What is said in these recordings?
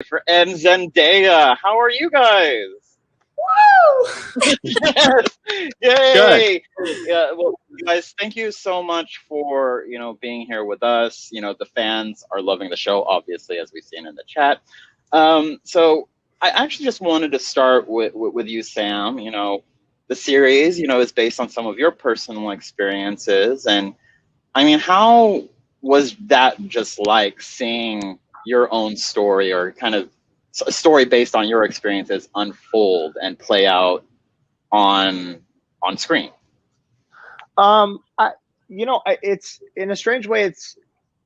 for and Zendaya. How are you guys? Woo! Yes, Good. yay! Yeah, well, guys, thank you so much for being here with us. The fans are loving the show, obviously, as we've seen in the chat. So I actually just wanted to start with you, Sam. The series, is based on some of your personal experiences, and I mean, how was that just like seeing your own story or kind of a story based on your experiences unfold and play out on screen? I, it's in a strange way,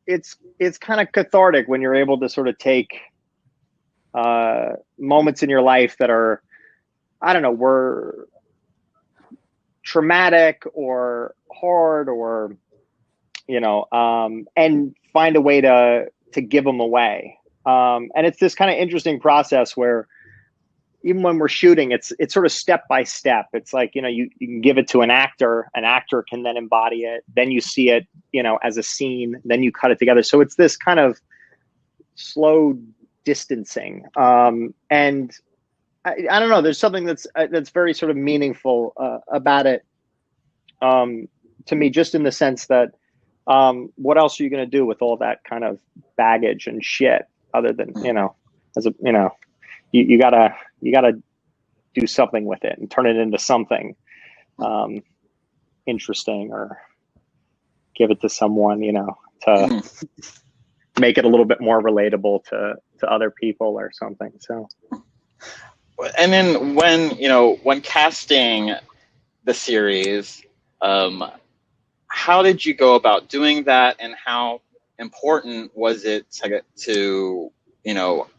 it's kind of cathartic when you're able to sort of take moments in your life that are, I don't know, were traumatic or hard or and find a way to give them away. And it's this kind of interesting process where even when we're shooting, it's sort of step by step. It's like, you can give it to an actor can then embody it. Then you see it, as a scene, then you cut it together. So it's this kind of slow distancing. And I don't know, there's something that's very sort of meaningful about it to me, just in the sense that what else are you going to do with all that kind of baggage and shit other than, as a, you gotta do something with it and turn it into something interesting, or give it to someone, to make it a little bit more relatable to other people or something. So, And then when casting the series, how did you go about doing that, and how important was it to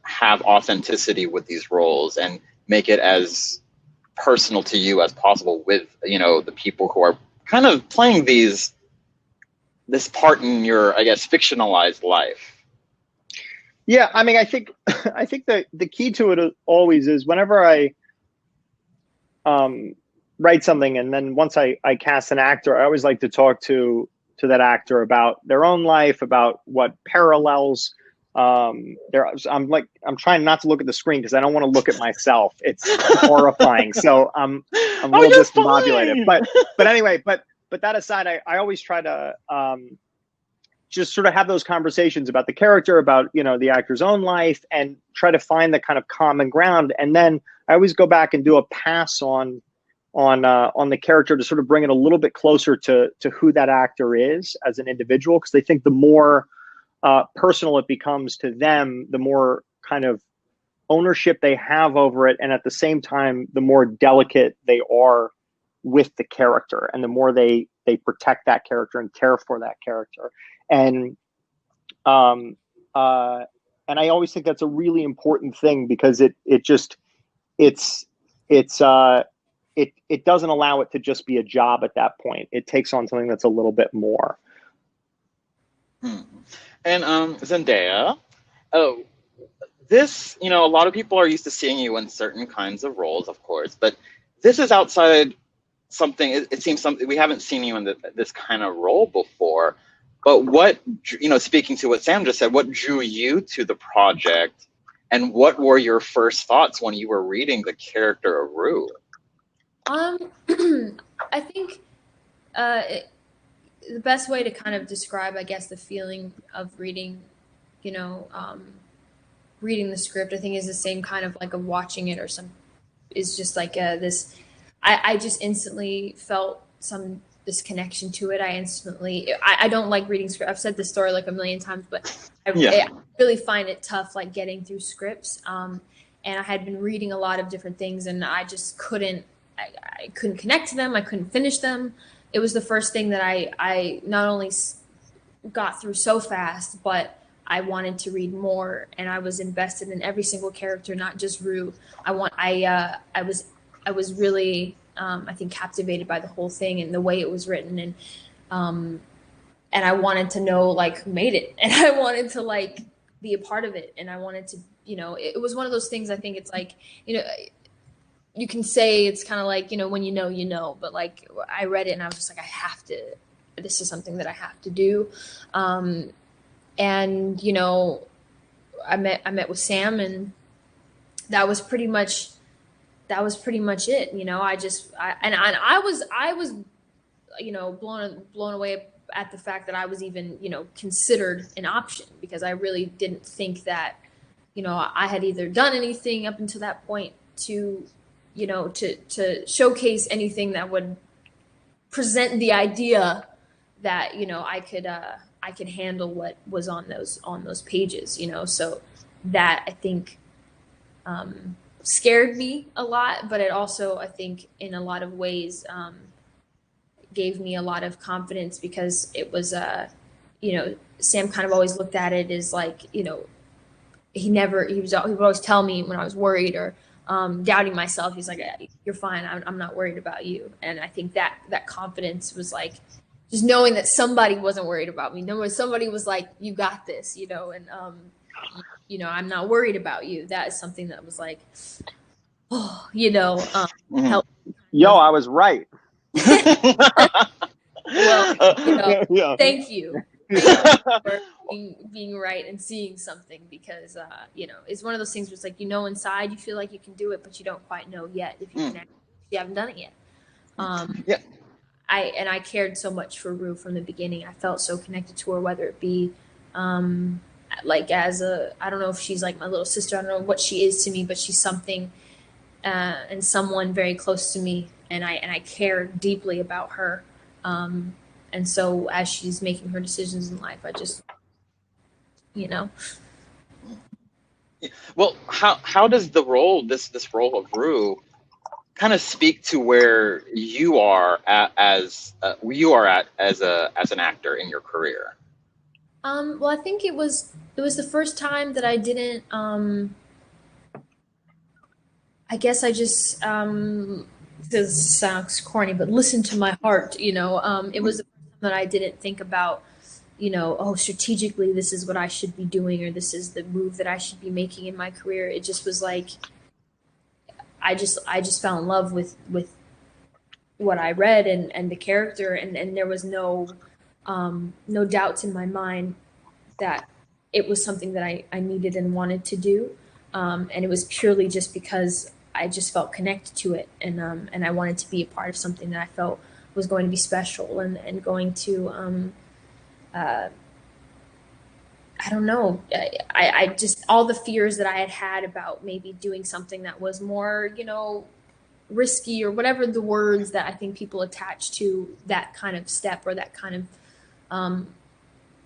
have authenticity with these roles and make it as personal to you as possible with the people who are kind of playing this part in your, I guess, fictionalized life? Yeah, I mean, I think that the key to it always is whenever I write something, and then once I cast an actor, I always like to talk to that actor about their own life, about what parallels there. I'm trying not to look at the screen because I don't want to look at myself. It's horrifying. So I'm a little discombobulated. But anyway, but that aside, I always try to just sort of have those conversations about the character, about the actor's own life, and try to find the kind of common ground. And then I always go back and do a pass on the character to sort of bring it a little bit closer to who that actor is as an individual, because they think the more personal it becomes to them, the more kind of ownership they have over it, and at the same time, the more delicate they are with the character, and the more they protect that character and care for that character. And and I always think that's a really important thing, because it doesn't allow it to just be a job at that point. It takes on something that's a little bit more. And Zendaya, oh, this, a lot of people are used to seeing you in certain kinds of roles, of course, but this is outside something. It seems something we haven't seen you in this kind of role before. But what, speaking to what Sam just said, what drew you to the project, and what were your first thoughts when you were reading the character of Rue? I think the best way to kind of describe, I guess, the feeling of reading, reading the script, I think, is the same kind of like of watching it, or is just like this. I just instantly felt this connection to it. I don't like reading script. I've said this story like a million times, but I really find it tough, like getting through scripts. And I had been reading a lot of different things, and I just couldn't connect to them. I couldn't finish them. It was the first thing that I not only got through so fast, but I wanted to read more, and I was invested in every single character, not just Rue. I was really, I think, captivated by the whole thing and the way it was written, and I wanted to know, like, who made it, and I wanted to, like, be a part of it, and I wanted to, it was one of those things. I think it's like, you can say it's kind of like, when but like, I read it and I was just like, this is something that I have to do. And, I met with Sam, and that was pretty much it. You know, I was blown away at the fact that I was even, considered an option, because I really didn't think that, I had either done anything up until that point to, to showcase anything that would present the idea that, I could handle what was on those pages, so that, I think, scared me a lot, but it also, I think, in a lot of ways, gave me a lot of confidence, because it was, Sam kind of always looked at it as like, he would always tell me when I was worried or doubting myself, he's like, "You're fine. I'm not worried about you." And I think that confidence was like, just knowing that somebody wasn't worried about me. Knowing somebody was like, "You got this," and I'm not worried about you. That is something that was like, oh, help. Yo, I was right. Well, Yeah. Thank you for being right and seeing something, because it's one of those things where it's like, inside you feel like you can do it, but you don't quite know yet if you can. You haven't done it yet. Yeah. I cared so much for Rue from the beginning. I felt so connected to her, whether it be like I don't know if she's like my little sister. I don't know what she is to me, but she's something and someone very close to me, and I care deeply about her. And so as she's making her decisions in life, I just, Well, how does the role, this role of Rue, kind of speak to where you are at as an actor in your career? Well, I think it was the first time that I didn't. I guess I just this sounds corny, but listen to my heart. It was the first time that I didn't think about, oh, strategically, this is what I should be doing, or this is the move that I should be making in my career. It just was like, I just fell in love with what I read and the character, and there was no doubts in my mind that it was something that I needed and wanted to do. And it was purely just because I just felt connected to it, and I wanted to be a part of something that I felt was going to be special and going to, I don't know. I just, all the fears that I had about maybe doing something that was more, risky, or whatever the words that I think people attach to that kind of step, or that kind of,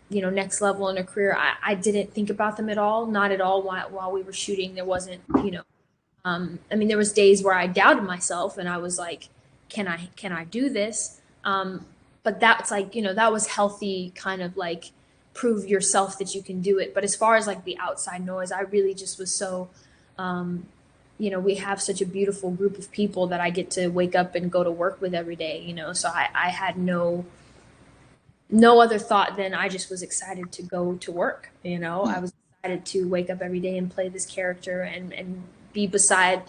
next level in a career. I didn't think about them at all. Not at all while we were shooting. There wasn't, there was days where I doubted myself, and I was like, can I do this? But that's like, that was healthy, kind of like, prove yourself that you can do it. But as far as like the outside noise, I really just was so, we have such a beautiful group of people that I get to wake up and go to work with every day, so I had no other thought than I just was excited to go to work. I was excited to wake up every day and play this character and be beside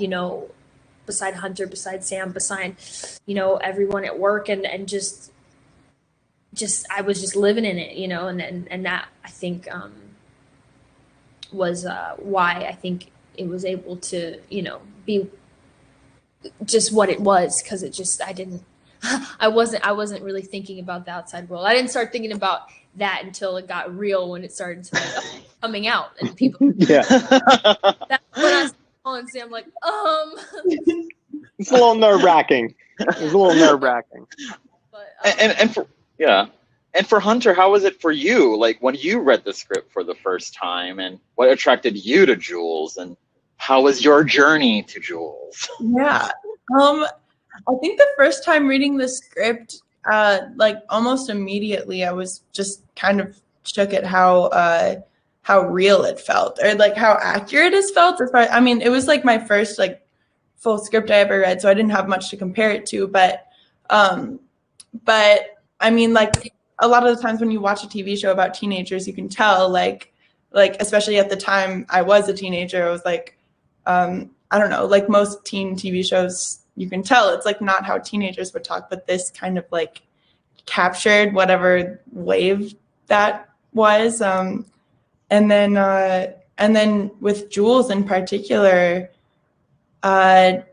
Hunter, beside Sam, beside, everyone at work, and just I was just living in it, and that, I think, was why I think it was able to, be just what it was, because it just, I wasn't really thinking about the outside world. I didn't start thinking about that until it got real, when it started to like coming out, and people. Yeah. That's when I started calling Sam like, It's a little nerve wracking. It's a little nerve wracking. But and for Hunter, how was it for you? Like, when you read the script for the first time, and what attracted you to Jules, and how was your journey to Jules? Yeah. I think the first time reading the script, like almost immediately, I was just kind of shook at how real it felt, or like how accurate it felt. It was like my first like full script I ever read, so I didn't have much to compare it to. But I mean, like a lot of the times when you watch a TV show about teenagers, you can tell like especially at the time I was a teenager, I was like, I don't know, like most teen TV shows, you can tell it's like not how teenagers would talk, but this kind of like captured whatever wave that was. And then And then with Jules in particular, I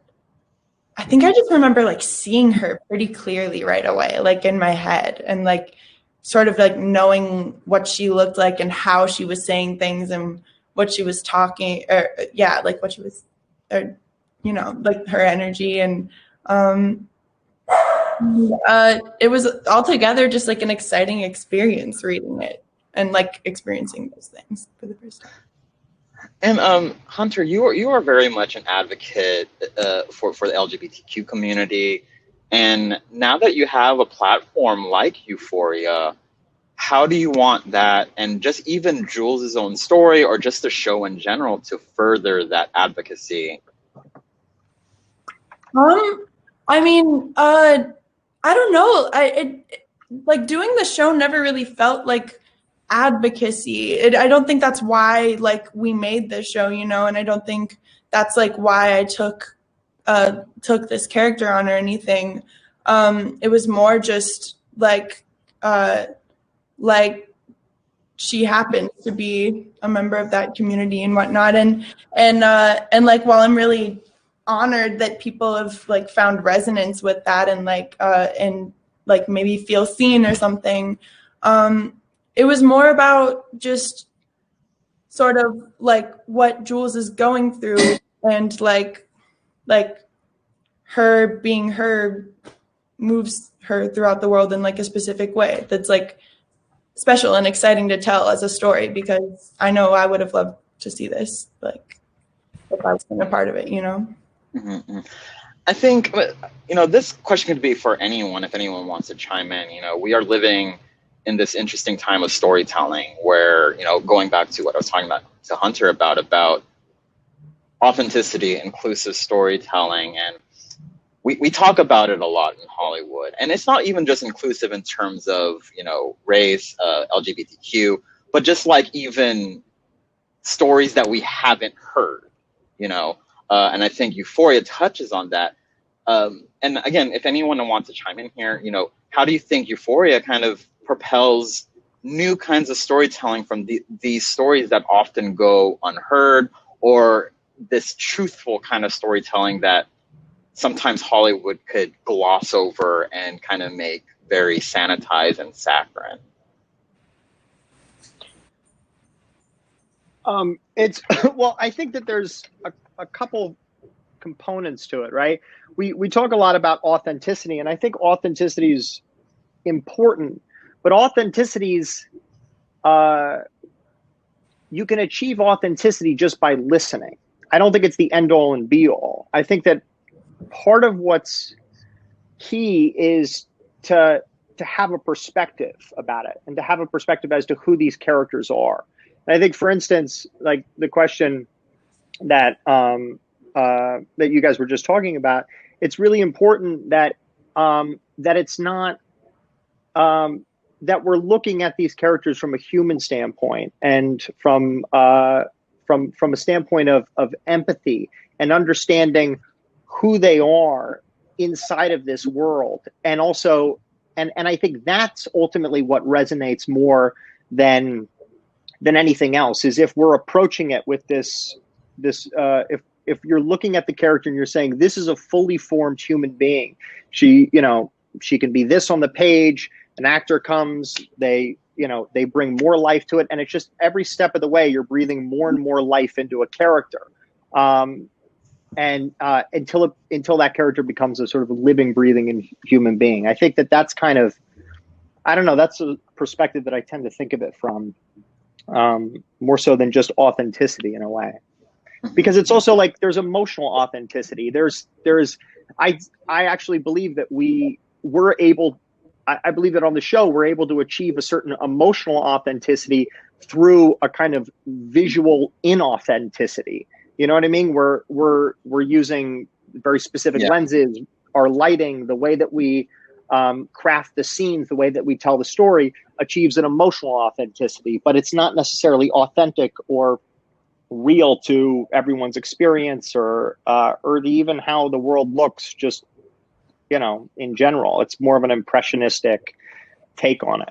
think I just remember like seeing her pretty clearly right away, like in my head, and like sort of like knowing what she looked like and how she was saying things and what she was talking, or yeah, like what she was, or you know, like her energy. And it was altogether just like an exciting experience reading it and like experiencing those things for the first time. And Hunter, you are very much an advocate for the LGBTQ community, and now that you have a platform like Euphoria, how do you want that, and just even Jules' own story, or just the show in general, to further that advocacy? I mean, I don't know. Like doing the show never really felt like advocacy. I don't think that's why like we made this show, you know, and I don't think that's like why I took this character on or anything. It was more just like she happened to be a member of that community and whatnot, and like while I'm really honored that people have like found resonance with that and like maybe feel seen or something, it was more about just sort of like what Jules is going through, and like her being her moves her throughout the world in like a specific way that's like special and exciting to tell as a story, because I know I would have loved to see this, like if I was a part of it, you know? Mm-hmm. I think, you know, this question could be for anyone, if anyone wants to chime in. You know, we are living in this interesting time of storytelling where, you know, going back to what I was talking about to Hunter about authenticity, inclusive storytelling, and we talk about it a lot in Hollywood. And it's not even just inclusive in terms of, you know, race, LGBTQ, but just like even stories that we haven't heard, you know. And I think Euphoria touches on that. And again, if anyone wants to chime in here, you know, how do you think Euphoria kind of propels new kinds of storytelling from these stories that often go unheard, or this truthful kind of storytelling that sometimes Hollywood could gloss over and kind of make very sanitized and saccharine? It's well, I think that there's a couple components to it, right? We talk a lot about authenticity, and I think authenticity is important, but authenticity's you can achieve authenticity just by listening. I don't think it's the end all and be all. I think that part of what's key is to have a perspective about it, and to have a perspective as to who these characters are. And I think, for instance, like the question that that you guys were just talking about, it's really important that that it's not that we're looking at these characters from a human standpoint, and from a standpoint of empathy and understanding who they are inside of this world. And also, and I think that's ultimately what resonates more than anything else, is if we're approaching it with this if you're looking at the character and you're saying, this is a fully formed human being. She, you know, she can be this on the page, an actor comes, they bring more life to it, and it's just every step of the way you're breathing more and more life into a character. And until that character becomes a sort of living, breathing human being. I think that's kind of, I don't know, that's a perspective that I tend to think of it from, more so than just authenticity in a way, because it's also like there's emotional authenticity. I actually believe that I believe that on the show we're able to achieve a certain emotional authenticity through a kind of visual inauthenticity. You know what I mean? We're using very specific lenses, our lighting, the way that we craft the scenes, the way that we tell the story achieves an emotional authenticity, but it's not necessarily authentic or real to everyone's experience, or even how the world looks, just, you know, in general. It's more of an impressionistic take on it.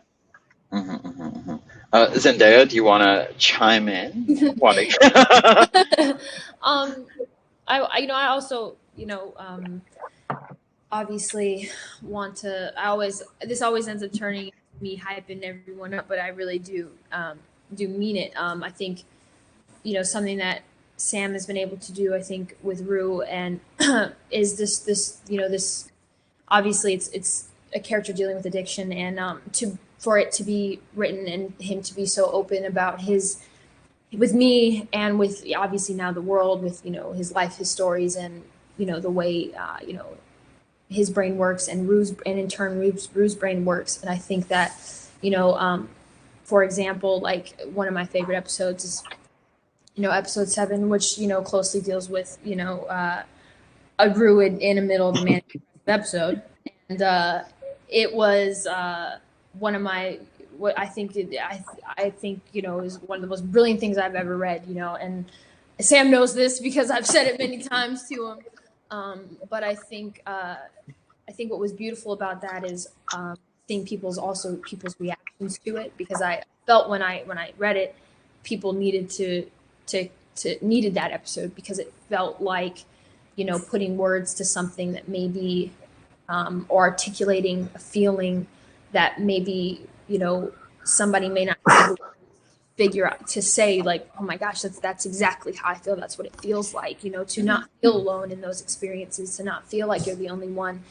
Mm-hmm, mm-hmm, mm-hmm. Zendaya, do you want to chime in? I also, obviously want to. This always ends up turning me hyping everyone up, but I really do mean it. I think, something that Sam has been able to do, I think, with Rue and is this obviously it's a character dealing with addiction, and for it to be written and him to be so open about with me and with obviously now the world, with his life, his stories, and the way his brain works, and in turn Rue's brain works. And I think that for example, like one of my favorite episodes is episode 7, which closely deals with a Rue in the middle of the man episode, and it was one of my what I think is one of the most brilliant things I've ever read. And Sam knows this because I've said it many times to him. But I think what was beautiful about that is seeing people's reactions to it, because I felt when I read it, people needed needed that episode, because it felt like putting words to something that maybe or articulating a feeling that maybe somebody may not be able to figure out to say, like, oh my gosh, that's exactly how I feel. That's what it feels like, to not feel alone in those experiences, to not feel like you're the only one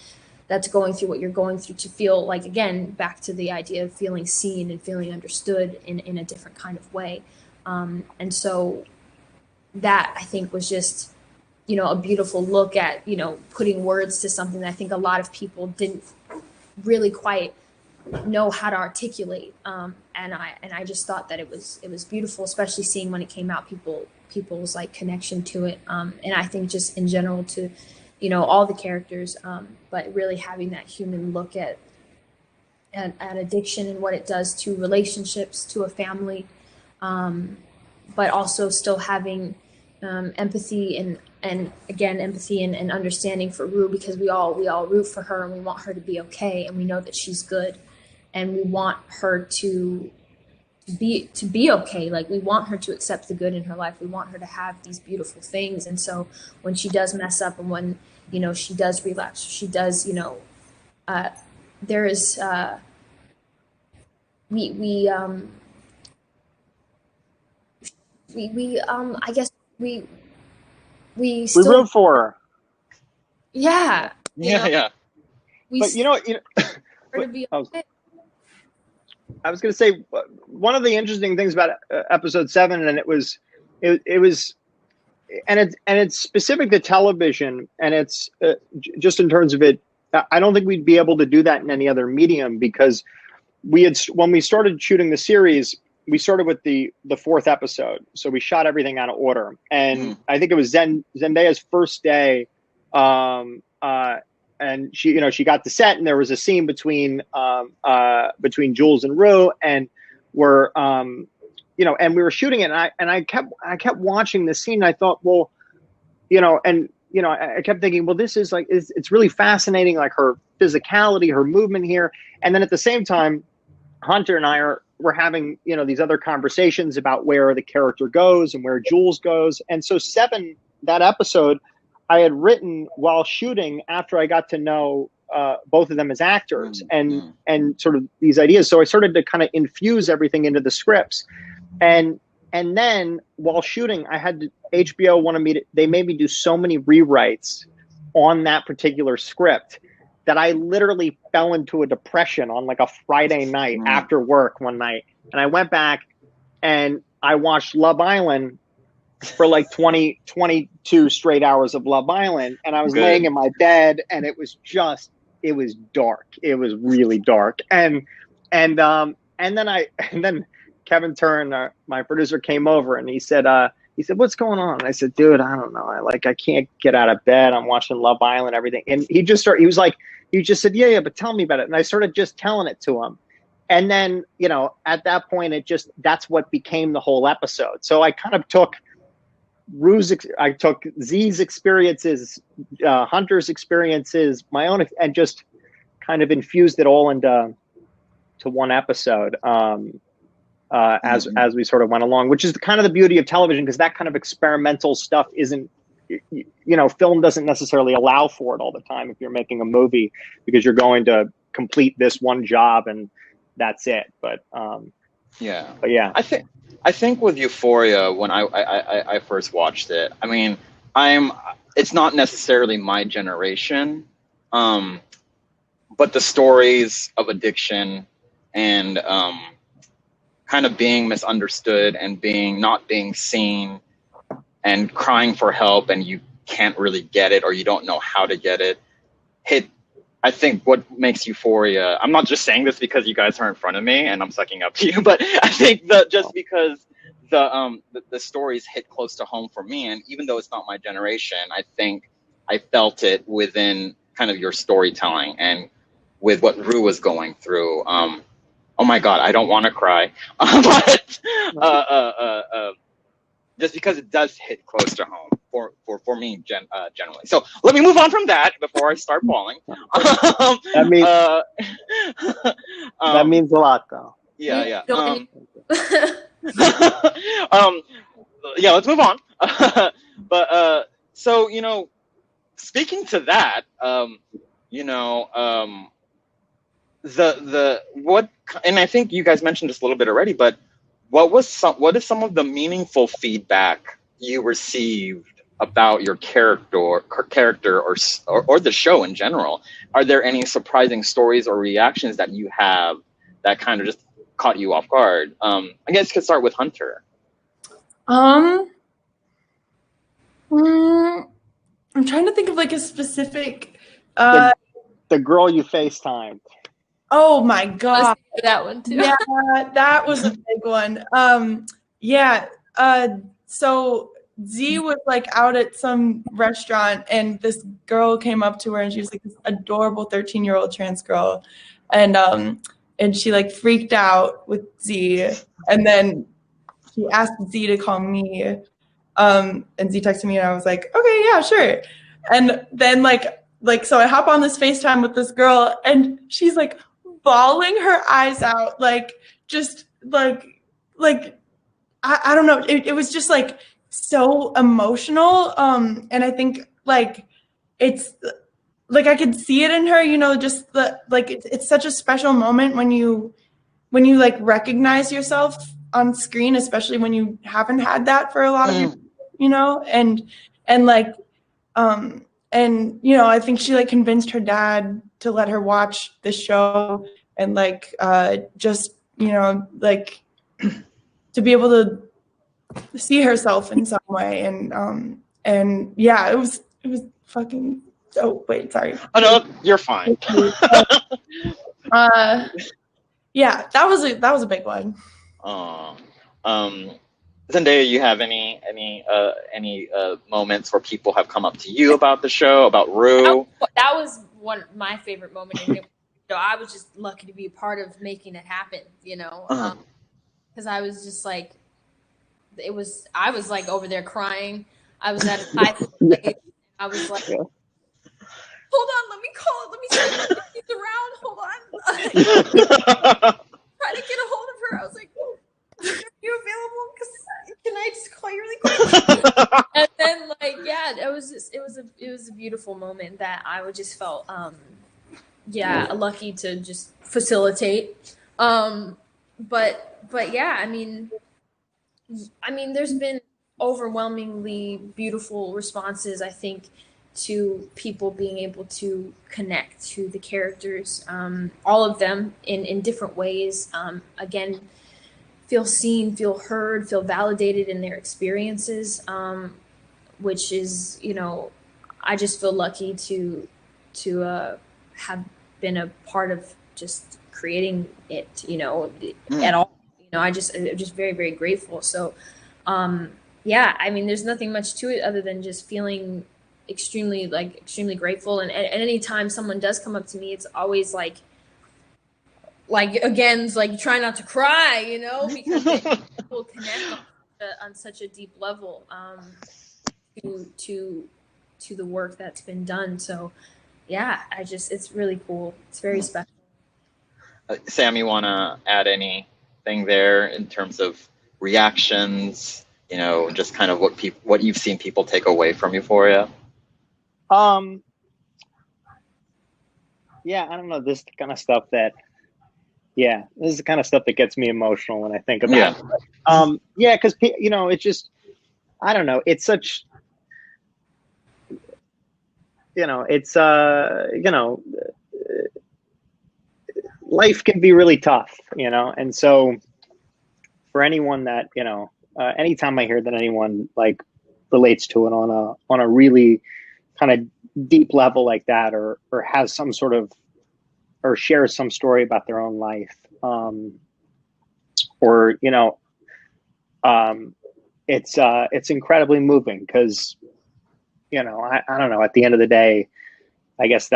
that's going through what you're going through, to feel like, again, back to the idea of feeling seen and feeling understood in a different kind of way. And so that, I think, was just, a beautiful look at, putting words to something that I think a lot of people didn't really quite know how to articulate. And I just thought that it was beautiful, especially seeing when it came out, people's like connection to it. And I think just in general to, all the characters, but really having that human look at addiction and what it does to relationships, to a family, but also still having empathy and again, empathy and understanding for Rue, because we all root for her, and we want her to be okay, and we know that she's good, and we want her to be okay. Like, we want her to accept the good in her life. We want her to have these beautiful things. And so when she does mess up, and when she does relapse, she does there is we I guess we still root for her. Yeah. Yeah. But to be okay. I was going to say, one of the interesting things about episode 7, and it was, and it's specific to television, and it's just in terms of it. I don't think we'd be able to do that in any other medium, because when we started shooting the series, we started with the 4th episode, so we shot everything out of order, and I think it was Zendaya's first day, and she got to set, and there was a scene between Jules and Rue, and and we were shooting it, and I kept watching the scene, and I thought, well, I kept thinking, well, this is like, it's really fascinating, like her physicality, her movement here, and then at the same time, Hunter and I we're having these other conversations about where the character goes and where Jules goes, and so 7, that episode, I had written while shooting, after I got to know both of them as actors and sort of these ideas. So I started to kind of infuse everything into the scripts, and then while shooting, HBO they made me do so many rewrites on that particular script that I literally fell into a depression on like a Friday night after work one night, and I went back and I watched Love Island for like 22 straight hours of Love Island, and I was laying in my bed, and it was dark. It was really dark, and then Kevin Turn, my producer, came over, and he said, what's going on? And I said, dude, I don't know. I can't get out of bed. I'm watching Love Island, everything. And he just said, yeah, but tell me about it. And I started just telling it to him. And then, at that point, that's what became the whole episode. So I kind of took Z's experiences, Hunter's experiences, my own, and just kind of infused it all into one episode. as we sort of went along, which is kind of the beauty of television, because that kind of experimental stuff isn't, film doesn't necessarily allow for it all the time if you're making a movie, because you're going to complete this one job and that's it. But yeah. I think with Euphoria, when I first watched it, I mean, it's not necessarily my generation, but the stories of addiction and kind of being misunderstood and not being seen and crying for help, and you can't really get it, or you don't know how to get it, hit. I think what makes Euphoria, I'm not just saying this because you guys are in front of me and I'm sucking up to you, but I think that just because the stories hit close to home for me, and even though it's not my generation, I think I felt it within kind of your storytelling and with what Rue was going through. Oh my God, I don't want to cry, but just because it does hit close to home for me generally. So let me move on from that before I start bawling. That means a lot, though. Yeah. Yeah, let's move on. But so speaking to that, the what, and I think you guys mentioned this a little bit already, but what is some of the meaningful feedback you received about your character or the show in general? Are there any surprising stories or reactions that you have that kind of just caught you off guard? I guess you could start with Hunter. I'm trying to think of like a specific the girl you FaceTimed. Oh my God. That one too. Yeah, that was a big one. So Z was like out at some restaurant and this girl came up to her and she was like this adorable 13-year-old trans girl. And she like freaked out with Z, and then she asked Z to call me. And Z texted me and I was like, okay, yeah, sure. And then like so I hop on this FaceTime with this girl and she's like bawling her eyes out, like just like I don't know. It was just like so emotional. And I think like it's like I could see it in her, just the like it's such a special moment when you like recognize yourself on screen, especially when you haven't had that for a lot of people, and like I think she like convinced her dad to let her watch the show and like just like to be able to see herself in some way, and yeah, it was fucking. Oh wait, sorry. Oh no, you're fine. Yeah, that was a big one. Zendaya, you have any moments where people have come up to you about the show, about Rue? That was my favorite moment. And I was just lucky to be a part of making it happen. Because I was just like, I was like over there crying. I was at a high place. I was like, hold on, let me see if he's around. Hold on. Trying to get a hold of her. I was like, are you available? Can I just call you really quick? And then it was a beautiful moment that I just felt lucky to just facilitate. But yeah, I mean there's been overwhelmingly beautiful responses, I think, to people being able to connect to the characters, all of them in different ways. Again, feel seen, feel heard, feel validated in their experiences, which is, I just feel lucky to have been a part of just creating it, at all. I'm just very, very grateful. So, there's nothing much to it other than just feeling extremely grateful. And any time someone does come up to me, it's always like again, it's like try not to cry, because people connect on such a deep level to the work that's been done. So yeah, it's really cool. It's very special. Sam, you want to add any anything there in terms of reactions, you know, just kind of what you've seen people take away from Euphoria? Yeah, I don't know. This is the kind of stuff that, this is the kind of stuff that gets me emotional when I think about it. Yeah, because, you know, it's just, I don't know. It's such, you know, it's, you know, life can be really tough, you know, and so for anyone that, you know, anytime I hear that anyone like relates to it on a really kind of deep level like that, or has some sort of, or shares some story about their own life, or, you know, it's incredibly moving because, you know, I don't know, at the end of the day, I guess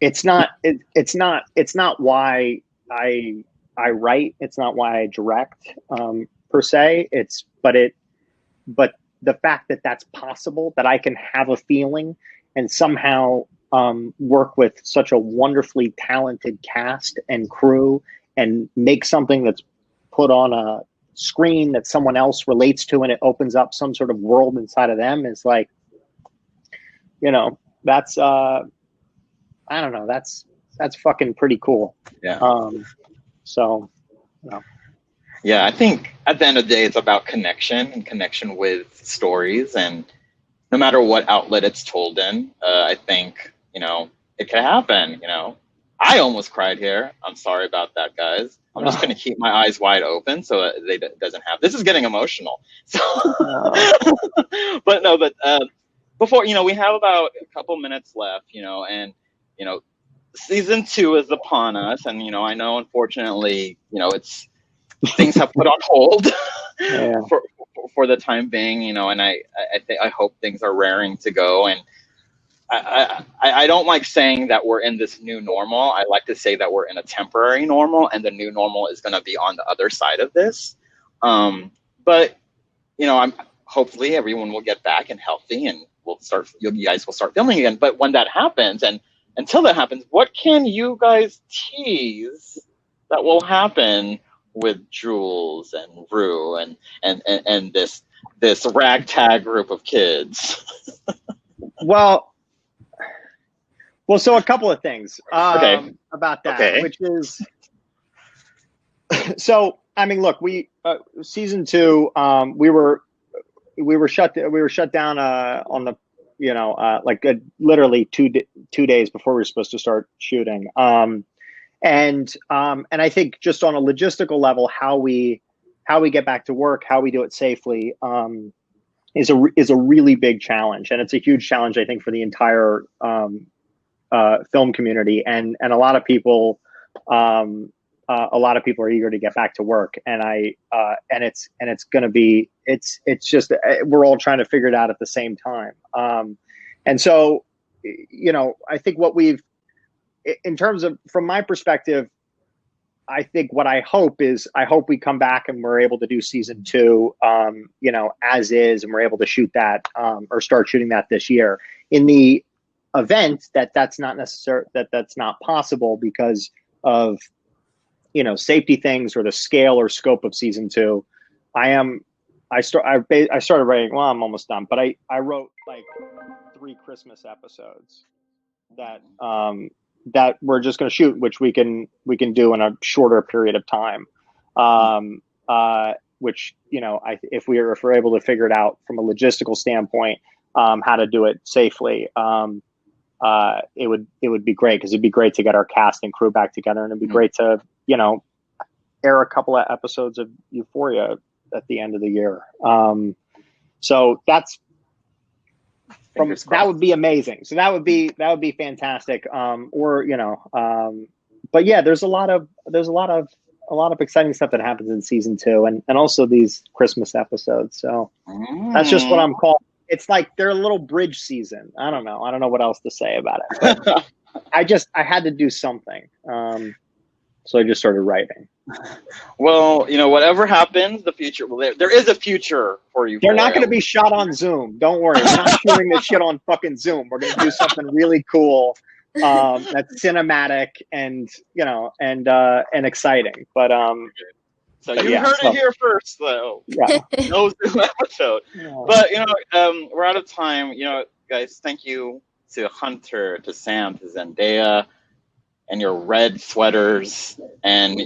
it's not why I write. It's not why I direct, per se. But the fact that that's possible, that I can have a feeling and somehow work with such a wonderfully talented cast and crew and make something that's put on a screen that someone else relates to, and it opens up some sort of world inside of them, is like, you know, that's I don't know, that's fucking pretty cool. Yeah. So, you know. Yeah, I think at the end of the day, it's about connection and connection with stories, and no matter what outlet it's told in, I think, you know, it can happen. You know, I almost cried here. I'm sorry about that, guys. I'm just going to keep my eyes wide open so it doesn't happen. This is getting emotional. So, but before, you know, we have about a couple minutes left, you know, and, you know, season 2 is upon us. And, you know, I know, unfortunately, you know, things have put on hold for the time being, you know, and I hope things are raring to go. And I don't like saying that we're in this new normal. I like to say that we're in a temporary normal, and the new normal is going to be on the other side of this. But, you know, hopefully everyone will get back and healthy, and you guys will start filming again. But when that happens, and until that happens, what can you guys tease that will happen with Jules and Rue and this ragtag group of kids? Well, so a couple of things about that, which is, so I mean, look, we season 2, we were shut down on the, you know, like literally 2 days before we were supposed to start shooting. And I think just on a logistical level, how we get back to work, how we do it safely, is a really big challenge, and it's a huge challenge, I think, for the entire film community, and a lot of people are eager to get back to work, and it's going to be, it's just, we're all trying to figure it out at the same time, and so, you know, I think what we've, in terms of, from my perspective, I think what I hope we come back and we're able to do season 2, you know, as is, and we're able to shoot that, or start shooting that this year. In the event that that's not necessary, that's not possible because of, you know, safety things or the scale or scope of season 2, I started writing. Well, I'm almost done, but I wrote like 3 Christmas episodes that we're just going to shoot, which we can do in a shorter period of time. Which, you know, if we're able to figure it out from a logistical standpoint, how to do it safely, it would be great, because it'd be great to get our cast and crew back together, and it'd be great to, you know, air a couple of episodes of Euphoria at the end of the year. So that's, that would be amazing. So that would be fantastic. Or, you know, but yeah, there's a lot of exciting stuff that happens in season 2, and also these Christmas episodes. So that's just what I'm calling. It's like they're a little bridge season. I don't know what else to say about it. But I had to do something. So I just started writing. Well, you know, whatever happens, the future, there is a future for you. They're not going to be shot on Zoom. Don't worry. We're not shooting this shit on fucking Zoom. We're going to do something really cool that's cinematic and and exciting. But So but you yeah, heard so- it here first, though. yeah. No Zoom episode. Yeah. But we're out of time. Guys, thank you to Hunter, to Sam, to Zendaya, and your red sweaters, and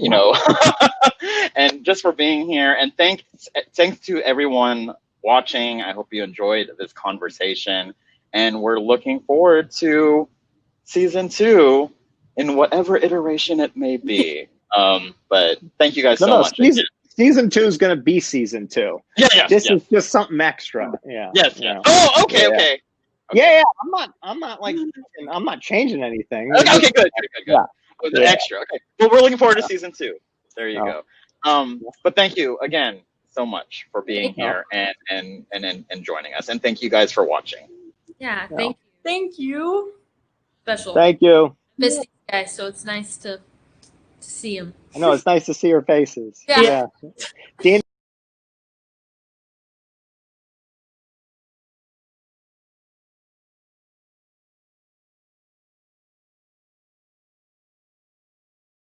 and just for being here. And thanks to everyone watching. I hope you enjoyed this conversation, and we're looking forward to season 2 in whatever iteration it may be. But thank you guys so much. Season 2 is going to be season 2. Yeah. This is just something extra. Yeah. Yes. Oh, okay. Yeah. I'm not like I'm not changing anything. Okay, good. Yeah. With the extra. Okay. Well, we're looking forward to season 2. There you go. But thank you again so much for being here and joining us. And thank you guys for watching. Yeah, Thank you. Special. Thank you. Miss these guys, so it's nice to see them. I know it's nice to see your faces. Yeah. Yeah.